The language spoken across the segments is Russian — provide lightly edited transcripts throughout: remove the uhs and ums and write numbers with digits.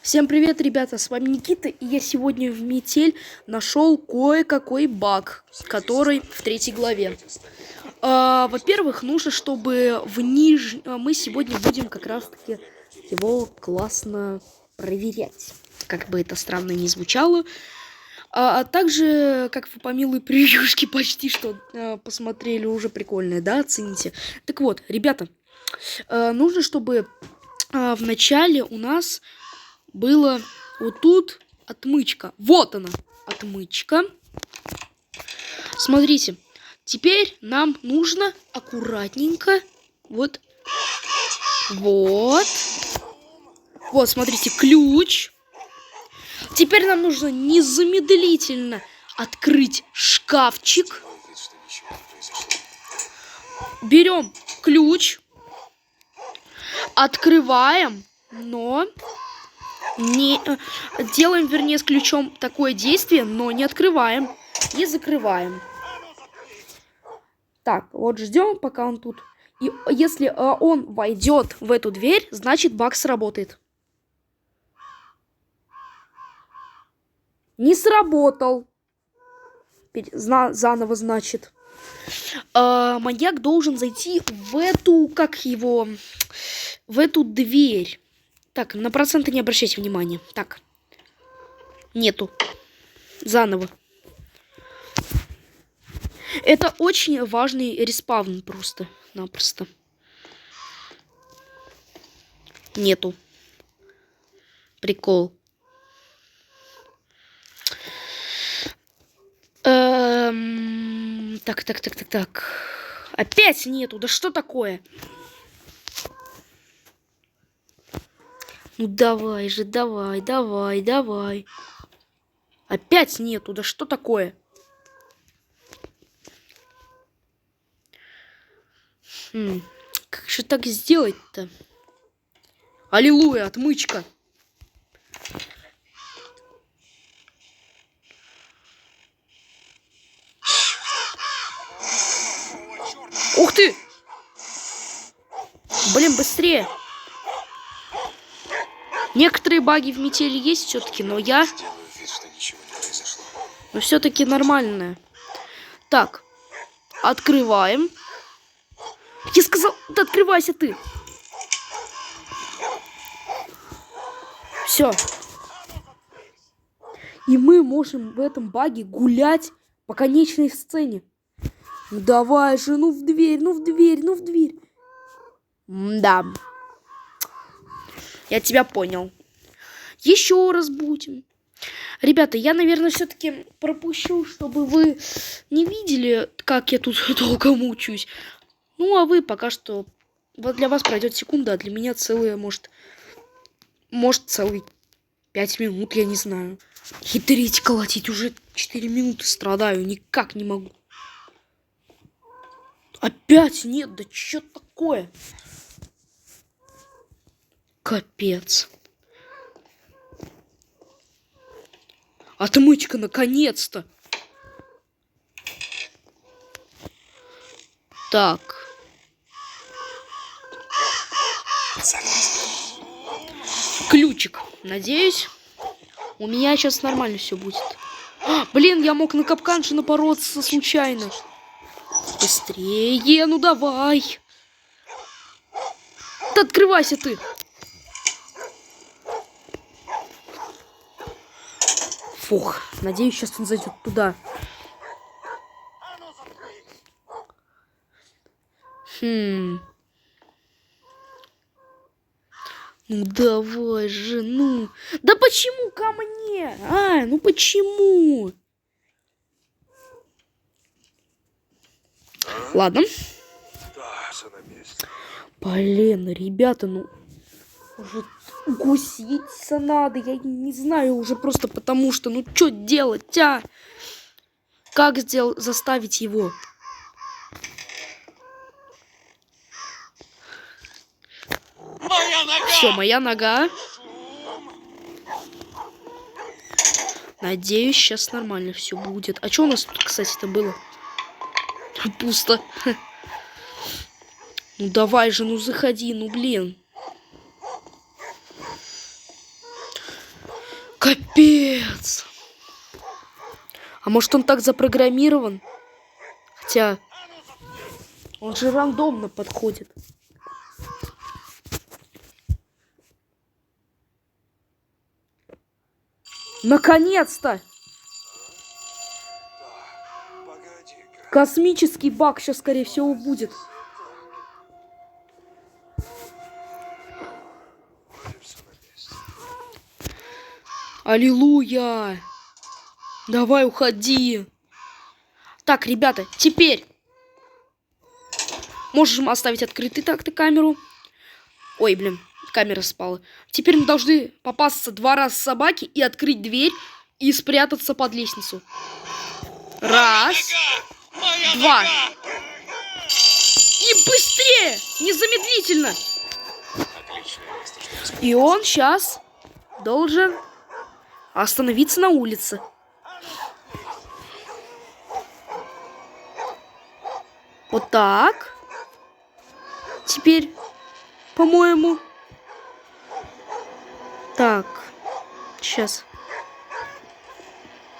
Всем привет, ребята, с вами Никита, и я сегодня в Метель нашел кое-какой баг, который в 3 главе. Во-первых, нужно, чтобы мы сегодня будем как раз-таки его классно проверять, как бы это странно ни звучало. А также, как вы по милой превьюшке почти что посмотрели, уже прикольное, да, оцените. Так вот, ребята, нужно, чтобы в начале у нас было вот тут отмычка. Вот она, отмычка. Смотрите, теперь нам нужно аккуратненько вот, смотрите, ключ. Теперь нам нужно незамедлительно открыть шкафчик. Берем ключ, открываем, но не делаем, вернее, с ключом такое действие, но не открываем и закрываем. Так, вот ждем, пока он тут. И если он войдет в эту дверь, значит баг сработает. Не сработал. Заново, значит. Маньяк должен зайти в эту, в эту дверь. Так, на проценты не обращайте внимания. Так. Нету. Заново. Это очень важный респаун просто-напросто. Нету. Прикол. Так. Опять нету. Да что такое? Ну давай же, давай. Опять нету. Да что такое? Как же так сделать-то? Аллилуйя, отмычка. Ух ты! Блин, быстрее. Некоторые баги в метели есть все-таки, но но все-таки нормальная. Так, открываем. Я сказал, да открывайся ты. Все. И мы можем в этом баге гулять по конечной сцене. Ну давай же, ну в дверь. Да. Я тебя понял. Еще раз будем. Ребята, я, наверное, все-таки пропущу, чтобы вы не видели, как я тут долго мучаюсь. Ну, а вы пока что... Вот для вас пройдет секунда, а для меня целая, может целый 5 минут, я не знаю. Хитрить, колотить, уже 4 минуты страдаю, никак не могу. Опять нет, да что такое? Капец. Отмычка, наконец-то. Так. Ключик. Надеюсь, у меня сейчас нормально все будет. Блин, я мог на капканше напороться случайно. Быстрее, ну давай. Да открывайся ты. Фух, надеюсь, сейчас он зайдет туда. Ну давай же, ну. Да почему ко мне? Ну почему? Ладно. Блин, ребята, ну уже гуситься надо. Я не знаю уже просто потому что, ну что делать, а? Как заставить его? Все, моя нога. Надеюсь, сейчас нормально все будет. А что у нас тут, кстати-то было? Пусто. Ну давай же, ну заходи, ну блин. Капец. А может он так запрограммирован? Хотя он же рандомно подходит. Наконец-то! Космический баг сейчас, скорее всего, будет. Аллилуйя! Давай, уходи. Так, ребята, теперь можем оставить открытой так-то камеру. Ой, блин, камера спала. Теперь мы должны попасться 2 раза собаки и открыть дверь и спрятаться под лестницу. Раз, два. И быстрее, незамедлительно. И он сейчас должен остановиться на улице. Вот так. Теперь, по-моему. Так. Сейчас.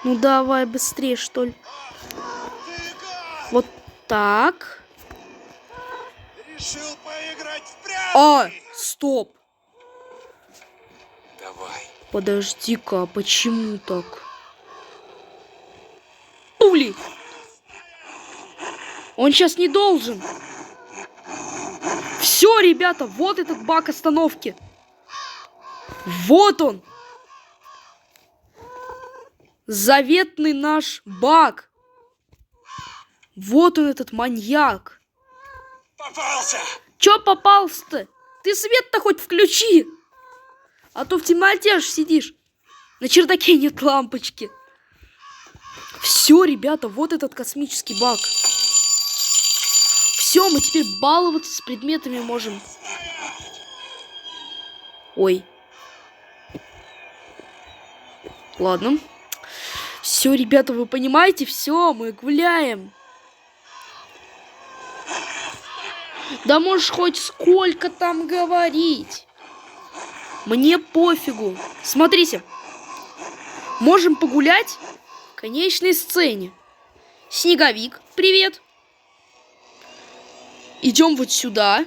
Ну давай быстрее, что ли. Вот так. Решил поиграть в прятки. А, стоп. Давай. Подожди-ка, а почему так? Пули! Он сейчас не должен. Все, ребята, вот этот баг остановки. Вот он. Заветный наш баг. Вот он, этот маньяк. Попался. Чё попался-то? Ты свет-то хоть включи. А то в темноте аж сидишь. На чердаке нет лампочки. Все, ребята, вот этот космический баг. Все, мы теперь баловаться с предметами можем. Ой. Ладно. Все, ребята, вы понимаете? Все, мы гуляем. Да можешь хоть сколько там говорить. Мне пофигу. Смотрите. Можем погулять в конечной сцене. Снеговик, привет. Идем вот сюда.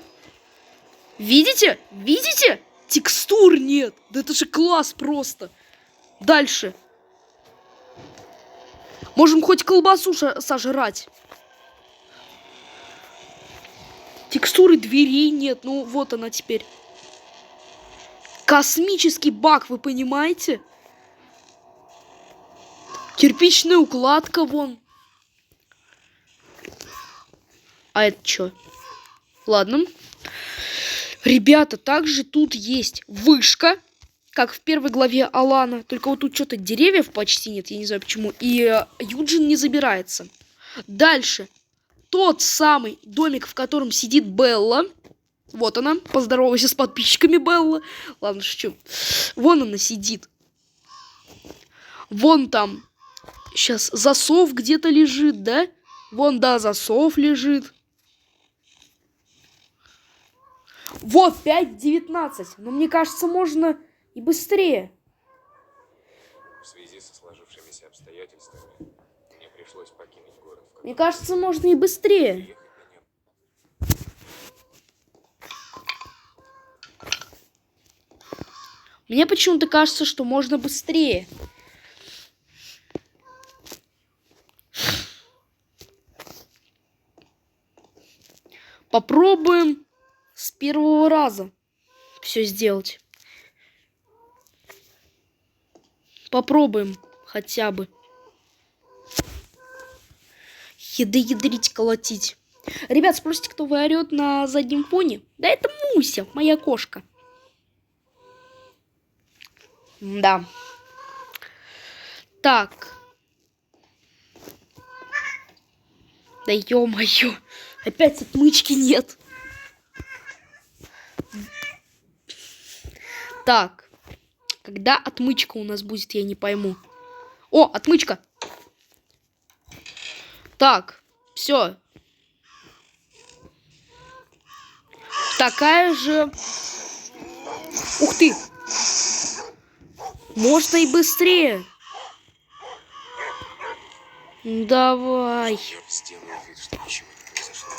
Видите? Видите? Текстур нет. Да это же класс просто. Дальше. Можем хоть колбасу сожрать. Текстуры дверей нет. Ну, вот она теперь. Космический баг, вы понимаете? Кирпичная укладка вон. А это что? Ладно. Ребята, также тут есть вышка, как в первой главе Алана. Только вот тут что-то деревьев почти нет, я не знаю почему. И Юджин не забирается. Дальше. Тот самый домик, в котором сидит Белла. Вот она. Поздоровайся с подписчиками, Белла. Ладно, шучу. Вон она сидит. Вон там. Сейчас засов где-то лежит, да? Вон, да, засов лежит. Вот, 5:19. Но мне кажется, можно и быстрее. В связи со сложившимися обстоятельствами мне пришлось покинуть город. Мне кажется, можно и быстрее. Мне почему-то кажется, что можно быстрее. Попробуем с первого раза все сделать. Попробуем хотя бы. Ядрить, колотить. Ребят, спросите, кто вы орет на заднем фоне? Да это Муся, моя кошка. Да. Так. Да ё-моё. Опять отмычки нет. Так. Когда отмычка у нас будет, я не пойму. О, отмычка. Так. Все. Такая же... Ух ты. Можно и быстрее. Давай. Я сделаю вид, что ничего не произошло.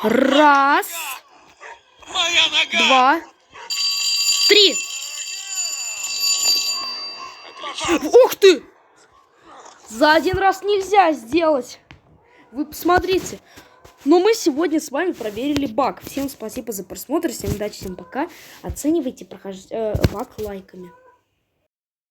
Раз, Моя нога! два, три. Отлично. Ух ты! За один раз нельзя сделать. Вы посмотрите. Но мы сегодня с вами проверили баг. Всем спасибо за просмотр. Всем удачи, всем пока. Оценивайте баг лайками.